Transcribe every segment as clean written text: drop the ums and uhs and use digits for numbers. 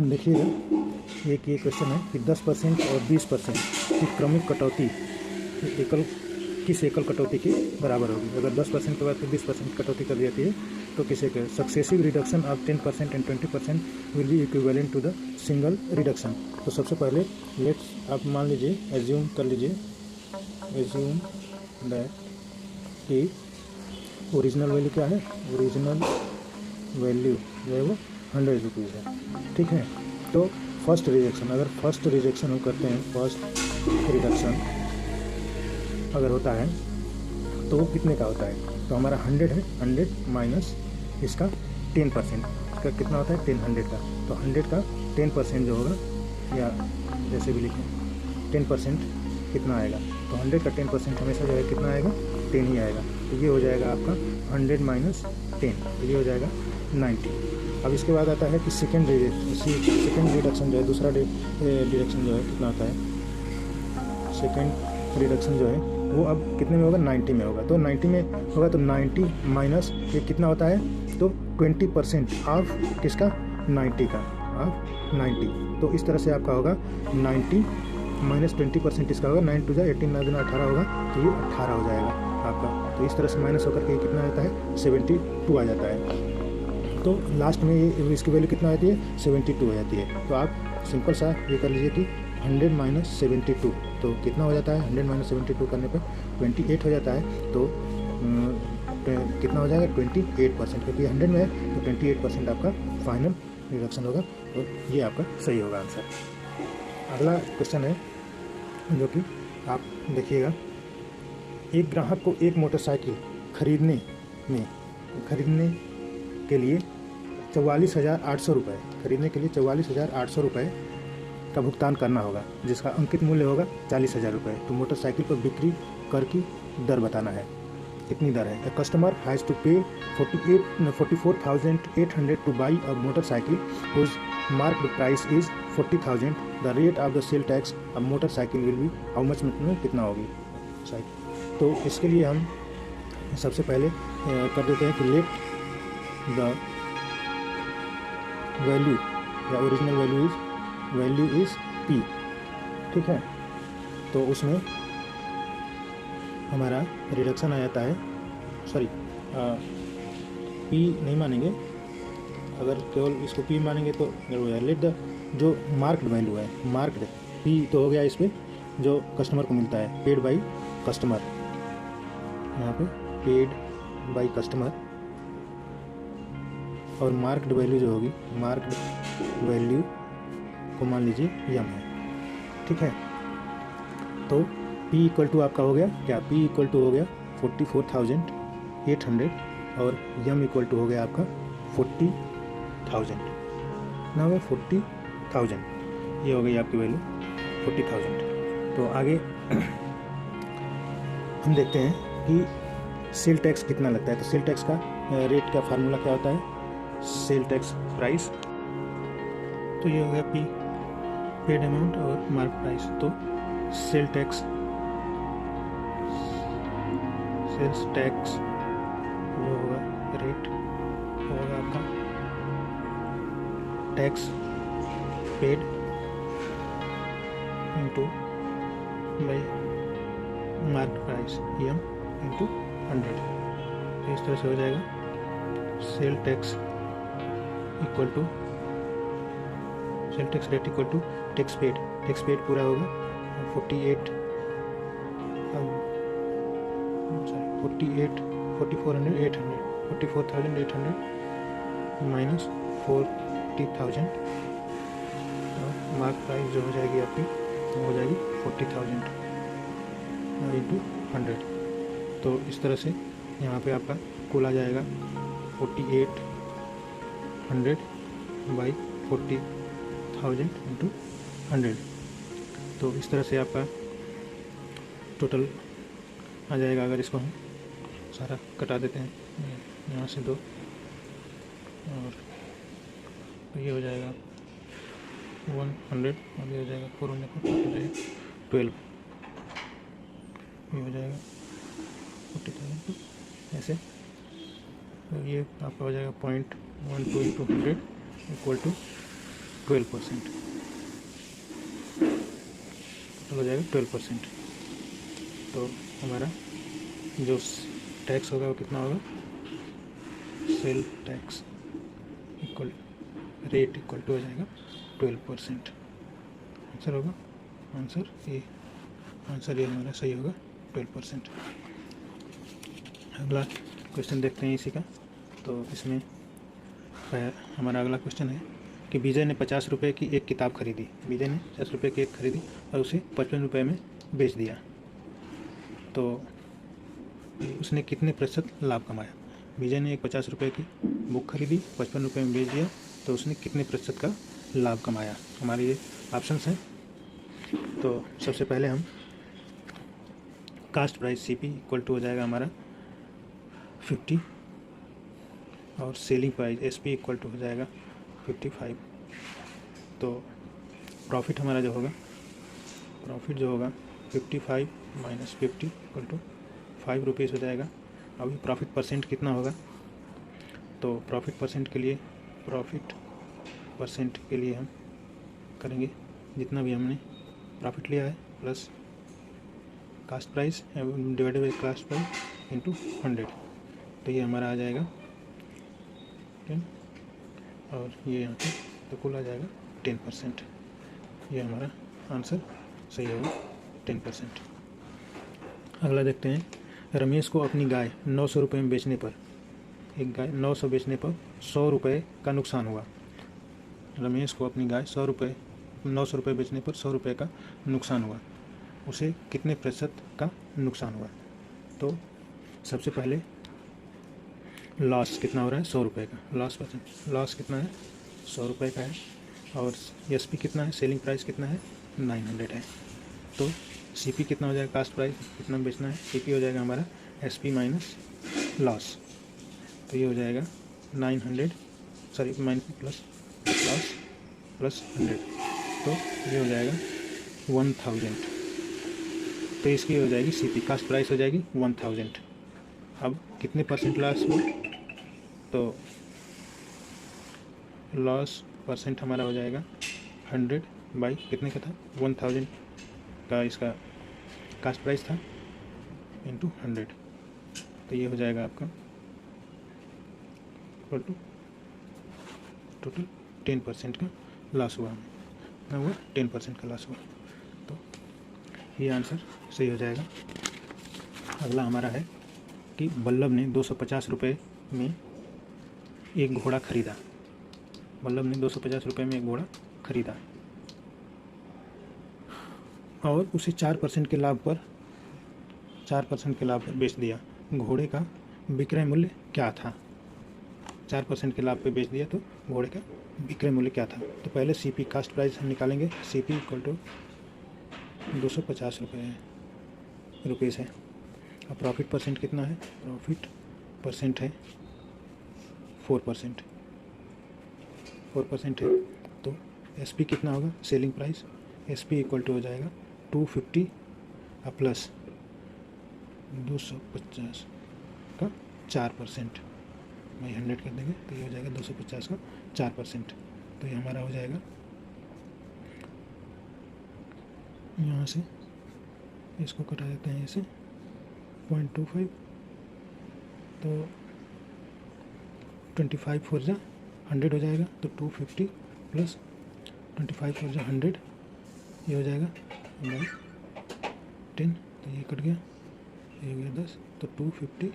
देखिएगा, एक ये क्वेश्चन है कि 10% और 20% की क्रमिक कटौती किस एकल कटौती के बराबर होगी। अगर 10% के बाद फिर 20% कटौती कर दी जाती है तो किसे के successive reduction of 10% and 20% will be equivalent to the single reduction. तो सबसे पहले लेट्स आप मान लीजिए, एज्यूम कर लीजिए, एज्यूम दैट कि ओरिजिनल वैल्यू क्या है, ओरिजिनल वैल्यू जो है वो 100 रुपीज़ है। ठीक है, तो फर्स्ट रिजेक्शन, अगर फर्स्ट रिजेक्शन हम करते हैं, फर्स्ट रिडक्शन अगर होता है तो वो कितने का होता है, तो हमारा 100 है, 100 माइनस इसका 10%, इसका कितना होता है 10, 100 का, तो 100 का 10% जो होगा, या जैसे भी लिखें 10% कितना आएगा, तो 100 का 10% हमेशा जो है कितना आएगा, 10 ही आएगा। तो ये हो जाएगा आपका 100 माइनस 10, तो ये हो जाएगा 90। अब इसके बाद आता है कि सेकेंड रिडक्शन जो है, दूसरा डिडक्शन जो है कितना होता है, सेकेंड रिडक्शन जो है वो अब कितने में होगा, 90 में होगा। तो 90 में होगा तो 90 माइनस ये कितना होता है, तो 20% ऑफ किसका, 90 का, ऑफ 90। तो इस तरह से आपका होगा 90 माइनस 20% इसका होगा, 9 टू जा 18, 9 दूना 18 होगा, तो ये 18 हो जाएगा आपका। तो इस तरह से माइनस होकर के कितना आता है, 72 आ जाता है। तो लास्ट में ये इसकी वैल्यू कितना आती है, 72 हो जाती है। तो आप सिंपल सा ये कर लीजिए कि 100 माइनस 72, तो कितना हो जाता है, 100 माइनस 72 करने पर 28 हो जाता है। तो कितना हो जाएगा, 28%, क्योंकि 100 में है तो 28% आपका फाइनल रिडक्शन होगा। तो ये आपका सही होगा आंसर। अगला क्वेश्चन है जो कि आप देखिएगा, एक ग्राहक को एक मोटरसाइकिल खरीदने के लिए 44,800 रुपये, खरीदने के लिए 44,800 रुपये का भुगतान करना होगा, जिसका अंकित मूल्य होगा 40,000 रुपये। तो मोटरसाइकिल पर बिक्री कर की दर बताना है, कितनी दर है। Customer has to pay 44,800 to buy a motorcycle whose marked price is 40,000। The rate of the sale tax अब motorcycle will be how much, में कितना होगी साइकिल। तो इसके लिए हम सबसे पहले कर देते हैं कि लेट द वैल्यू या ओरिजिनल वैल्यू इज़ P। ठीक है, तो उसमें हमारा रिडक्शन आ जाता है, सॉरी P नहीं मानेंगे, अगर केवल इसको P मानेंगे तो लेट द जो मार्क्ड वैल्यू है, मार्क्ड P तो हो गया इस पर जो कस्टमर को मिलता है, पेड बाई कस्टमर, यहाँ पे पेड बाई कस्टमर, और मार्क्ड वैल्यू जो होगी, मार्क्ड वैल्यू को मान लीजिए यम है। ठीक है, तो P इक्वल टू आपका हो गया क्या, P इक्वल टू हो गया 44,800 और यम इक्वल टू हो गया आपका 40,000 ना, वो 40,000, ये हो गई आपकी वैल्यू 40,000। तो आगे हम देखते हैं कि सेल टैक्स कितना लगता है। तो सेल टैक्स का रेट का फार्मूला क्या होता है, सेल टैक्स प्राइस, तो ये हो गया P पेड अमाउंट और मार्क प्राइस। तो सेल्स टैक्स जो होगा रेट होगा आपका tax paid into by mark price M into 100। तो इस तरह से हो जाएगा sale tax equal to sale tax rate equal to tax paid पूरा होगा 44,800 माइनस 40,000, मार्क प्राइस जो हो जाएगी आपकी वो हो जाएगी 40,000 इंटू 100। तो इस तरह से यहाँ पे आपका कुल आ जाएगा 4800 बाई 40,000 इंटू 100। तो इस तरह से आपका टोटल आ जाएगा। अगर इसको हम सारा कटा देते हैं यहाँ से 2, और तो ये हो जाएगा 100 और ये हो जाएगा 4 होने को 12, ये हो जाएगा 40,000 ऐसे। तो ये आपका हो जाएगा 0.12 into 100 इक्वल टू 12%, हो जाएगा 12%। तो हमारा जो टैक्स होगा वो कितना होगा, sale tax equal rate equal to हो जाएगा 12%। आंसर होगा, आंसर ये हमारा सही होगा 12%। अगला क्वेश्चन देखते हैं इसी का। तो इसमें हमारा अगला क्वेश्चन है कि विजय ने 50 रुपये की एक किताब खरीदी। विजय ने 50 रुपये की एक खरीदी और उसे 55 रुपये में बेच दिया। तो उसने कितने प्रतिशत लाभ कमाया। विजय ने एक 50 रुपये की बुक खरीदी, 55 रुपये में बेच दिया, तो उसने कितने प्रतिशत का लाभ कमाया। हमारे ये ऑप्शंस हैं। तो सबसे पहले हम cost price CP equal to हो जाएगा हमारा 50 और selling price SP equal to हो जाएगा 55। तो प्रॉफिट हमारा जो होगा 55 माइनस 50 इक्वल टू 5 रुपीज़ हो जाएगा। अभी प्रॉफिट परसेंट कितना होगा, तो प्रॉफिट परसेंट के लिए हम करेंगे जितना भी हमने प्रॉफिट लिया है plus cost price divided by cost price into 100। तो ये हमारा आ जाएगा 10 और ये यहाँ पे तो कुल आ जाएगा 10%। ये हमारा आंसर सही होगा 10%। अगला देखते हैं, रमेश को अपनी गाय 900 रुपये में बेचने पर, एक गाय 900 बेचने पर 100 रुपये का नुकसान हुआ। रमेश को अपनी गाय 900 रुपये बेचने पर 100 रुपये का नुकसान हुआ। उसे कितने प्रतिशत का नुकसान हुआ। तो सबसे पहले लॉस कितना हो रहा है, 100 रुपये का लॉस कितना है, 100 रुपये का है। और SP कितना है, सेलिंग प्राइस कितना है, 900 है। तो CP कितना हो जाएगा, कास्ट प्राइस कितना बेचना है, CP हो जाएगा हमारा SP माइनस लॉस। तो ये हो जाएगा 900 प्लस लॉस प्लस 100, तो ये हो जाएगा 1000। तो इसकी हो जाएगी CP, कास्ट प्राइस हो जाएगी 1000। अब कितने परसेंट लॉस हुआ, तो लॉस परसेंट हमारा हो जाएगा 100 बाई कितने का था, 1000 का इसका कास्ट प्राइस था इंटू 100। तो ये हो जाएगा आपका इक्वल टू टोटल 10% का लॉस हुआ, ना हुआ 10% का लॉस हुआ। तो ये आंसर सही हो जाएगा। अगला हमारा है कि वल्लभ ने 250 रुपये में एक घोड़ा खरीदा। वल्लभ ने 250 रुपये में एक घोड़ा खरीदा और उसे 4% के लाभ पर बेच दिया। घोड़े का विक्रय मूल्य क्या था। 4% के लाभ पे बेच दिया तो घोड़े का विक्रय मूल्य क्या था। तो पहले CP कास्ट प्राइस हम निकालेंगे। CP इक्वल टू 250 रुपीज़ है। अब प्रॉफिट परसेंट कितना है, प्रॉफिट परसेंट है 4% है। तो SP कितना होगा, selling price SP equal to हो जाएगा 250 प्लस 250 का 4%, भाई 100 कर देंगे तो ये हो जाएगा 250 का 4%। तो ये हमारा हो जाएगा, यहाँ से इसको कटा देते हैं इसे 0.25, तो 25 फोर जा 100 हो जाएगा। तो 250 प्लस 25 फोर जा 100, ये हो जाएगा 10। तो ये कट गया, ये हो गया 10। तो 250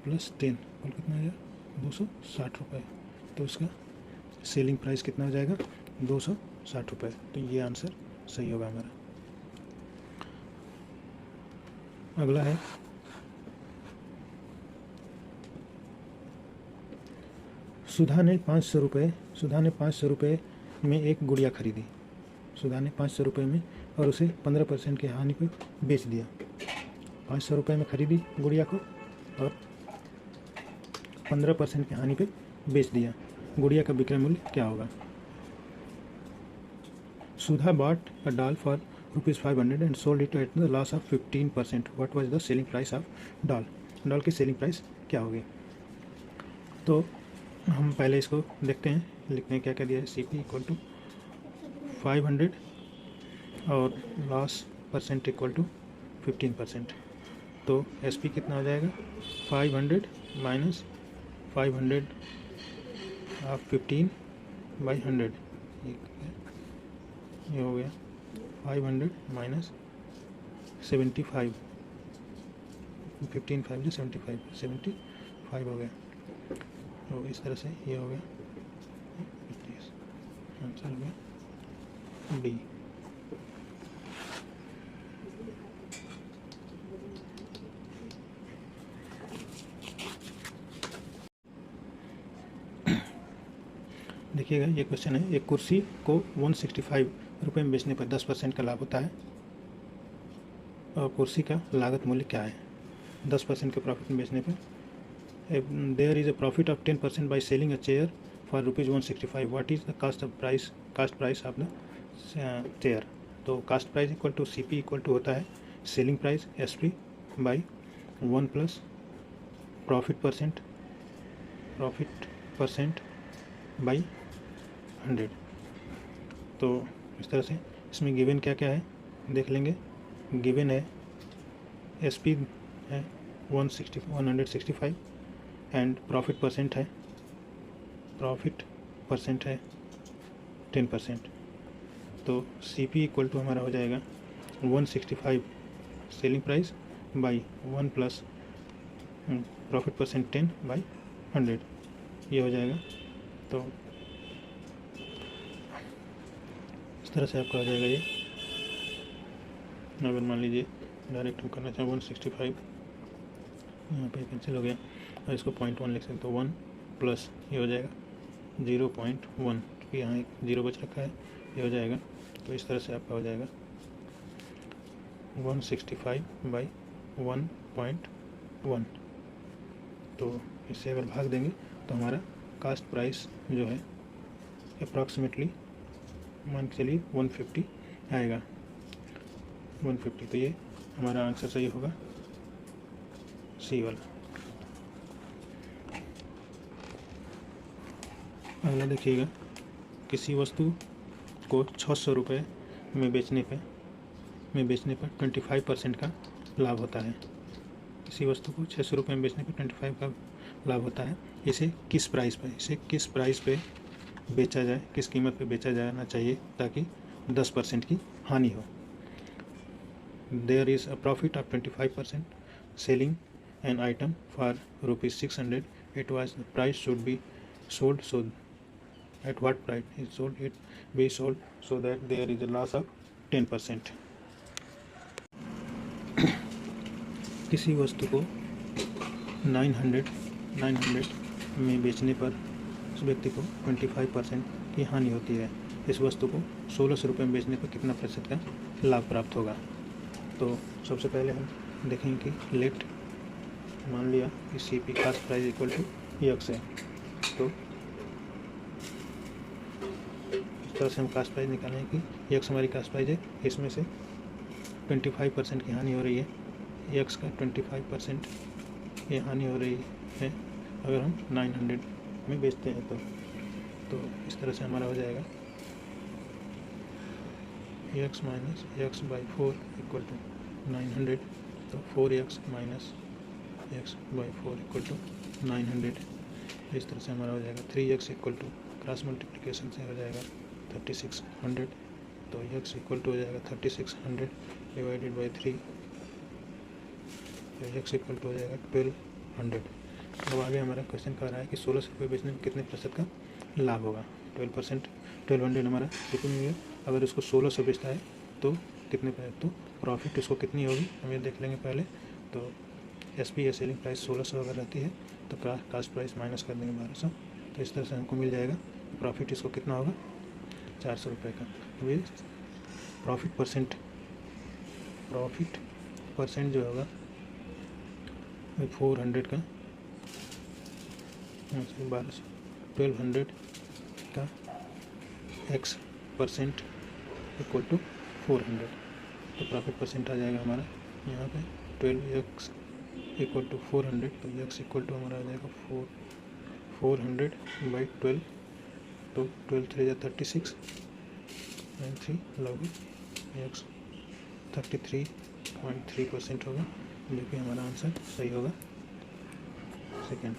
प्लस 10 और कितना हो गया 260 रुपये। तो उसका सेलिंग प्राइस कितना हो जाएगा 260 रुपये। तो ये आंसर सही होगा हमारा। अगला है सुधा ने 500 रुपये में एक गुड़िया खरीदी। सुधा ने 500 रुपये में और उसे 15% की हानि पे बेच दिया। 500 रुपये में खरीदी गुड़िया को और 15% की हानि पे बेच दिया। गुड़िया का विक्रय मूल्य क्या होगा। सुधा bought a doll for ₹500 and sold it at the loss of 15%. What was the selling price of doll? Doll की सेलिंग प्राइस क्या होगी। तो हम पहले इसको देखते हैं लिखने क्या क्या दिया है, सी पी इक्वल टू 500 और लॉस परसेंट इक्वल टू 15%। तो एस पी कितना हो जाएगा, 500 माइनस 500 ऑफ 15/100, ये हो गया 500 माइनस 75, 15 5 75 हो गया। तो इस तरह से ये हो गया, आंसर हो गया डी। देखिएगा ये क्वेश्चन है, एक कुर्सी को 165 रुपये में बेचने पर 10% का लाभ होता है और कुर्सी का लागत मूल्य क्या है। 10% के प्रॉफिट में बेचने पर there is a profit of 10% by selling a chair for ₹165। What is the cost price of the chair. तो cost price equal to C P equal to होता है selling price S P by 1 plus profit percent by 100। तो इस तरह से इसमें given क्या क्या है देख लेंगे। गिवन है एस पी है 165 एंड प्रॉफिट परसेंट है 10%। तो सी पी इक्वल टू हमारा हो जाएगा 165 selling price by 1 plus profit percent 10/100, ये हो जाएगा। तो इस तरह से आपका हो जाएगा ये। अगर मान लीजिए डायरेक्ट हम करना चाहें 165, यहाँ पे कैंसिल हो गया और इसको 0.1 लिख सकते, तो 1 प्लस ये हो जाएगा 0.1, क्योंकि यहाँ एक 0 बच रखा है, ये हो जाएगा। तो इस तरह से आपका हो जाएगा 165/1.1। तो इससे अगर भाग देंगे तो हमारा कास्ट प्राइस जो है अप्रॉक्सीमेटली मान के चलिए 150 आएगा, 150। तो ये हमारा आंसर सही होगा सी वाला। अगला देखिएगा, किसी वस्तु को 600 रुपये में बेचने पर 25% का लाभ होता है। किसी वस्तु को 600 रुपये में बेचने पर 25 का लाभ होता है। इसे किस प्राइस पे बेचा जाए, किस कीमत पे बेचा जाना चाहिए ताकि 10% की हानि हो। There is a profit of 25% selling an item for ₹600। It was the price should be sold so at what price is it be sold so that there is a loss of 10%। किसी वस्तु को 900 में बेचने पर उस व्यक्ति को 25% की हानि होती है। इस वस्तु को 1600 रुपये में बेचने पर कितना प्रतिशत का लाभ प्राप्त होगा। तो सबसे पहले हम देखेंगे कि लेट मान लिया कि C P cost price equal to x है। तो इस तरह से हम कास्ट प्राइस निकालें कि यक्स हमारी कास्ट प्राइस है, इसमें से 25% की हानि हो रही है, यक्स का 25% ये हानि हो रही है अगर हम 900 में बेचते हैं। तो इस तरह से हमारा हो जाएगा x minus x by 4 equal to 900। तो 4x minus x by 4 equal to 900। इस तरह से हमारा हो जाएगा 3x equal to cross multiplication से हो जाएगा 3600। तो x इक्वल टू हो जाएगा 3600 डिवाइडेड बाई 3, तो x इक्वल टू हो जाएगा 1200। अब आगे हमारा क्वेश्चन कह रहा है कि 1600 रुपये बेचने में कितने प्रतिशत का लाभ होगा। 1200 हमारा कितनी हुई है, अगर इसको 1600 बेचता है तो कितने प्रतिशत, तो प्रॉफिट इसको कितनी होगी हम ये देख लेंगे पहले। तो एस पी या सेलिंग प्राइस 1600 अगर रहती है तो कास्ट प्राइस माइनस कर देंगे 1200। तो इस तरह से हमको मिल जाएगा प्रॉफिट इसको कितना होगा 400 रुपये का। तो ये प्रॉफिट परसेंट जो होगा 400 का 1200 का x% इक्वल टू 400। तो प्रॉफिट परसेंट आ जाएगा हमारा यहाँ पे 12x इक्वल टू 400। तो x इक्वल टू हमारा आ जाएगा 400/12 तो 12 3 या 36 एंड 3 लॉग एक्स 33.3% होगा, जो कि हमारा आंसर सही होगा सेकेंड।